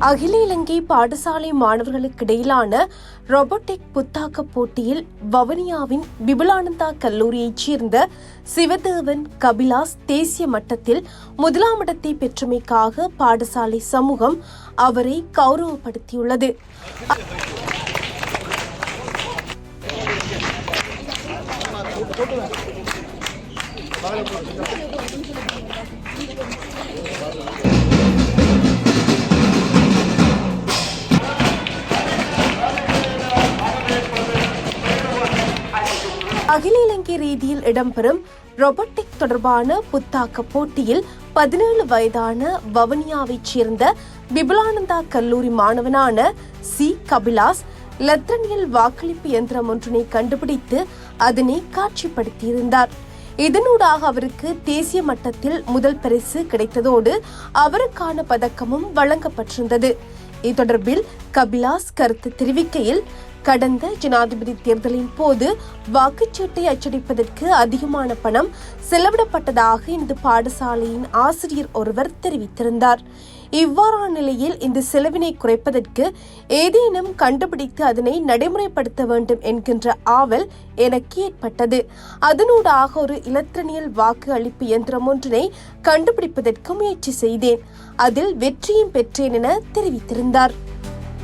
அகில இலங்கை பாடசாலை மாணவர்களுக்கிடையிலான ரோபோட்டிக் புத்தாக்க போட்டியில் வவுனியாவின் விபுலானந்தா கல்லூரியைச் சேர்ந்த சிவதேவன் கபிலாஸ் தேசிய மட்டத்தில் முதலாம் இடத்தை பெற்றமைக்காக பாடசாலை சமூகம் அவரை கௌரவப்படுத்தியுள்ளது. அகில இலங்கை ரீதியில் இடம்பெறும் ரோபோட்டிக் தொடர்பான புத்தாக்க போட்டியில் 17 வயதான வவுனியாவைச் சேர்ந்த விபுலானந்தா கல்லூரி மாணவனான சி கபிலாஸ் லத்திரனியல் வாக்களிப்பு இயந்திரம் ஒன்றினை கண்டுபிடித்து அதனை காட்சிப்படுத்தியிருந்தார். இதனூடாக அவருக்கு தேசிய மட்டத்தில் முதல் பரிசு கிடைத்ததோடு அவருக்கான பதக்கமும் வழங்கப்பட்டிருந்தது. இது தொடர்பில் கபிலாஸ் கருத்து தெரிவிக்கையில், கடந்த ஜனாதிபதி தேர்தலின் போது வாக்குச்சீட்டை அச்சடிப்பதற்கு அதிகமான பணம் செலவிடப்பட்டதாக இந்த பாடசாலையின் ஆசிரியர் ஒருவர் தெரிவித்திருந்தார். இவ்வாறான நிலையில் இந்த செலவினை குறைப்பதற்கு ஏதேனும் கண்டுபிடித்து அதனை நடைமுறைப்படுத்த வேண்டும் என்கின்ற ஆவல் எனக்கு ஏற்பட்டது. அதனூடாக ஒரு இலத்திரனியல் வாக்கு அளிப்பு இயந்திரம் ஒன்றினை கண்டுபிடிப்பதற்கு முயற்சி செய்தேன். அதில் வெற்றியும் பெற்றேன் என தெரிவித்திருந்தார்.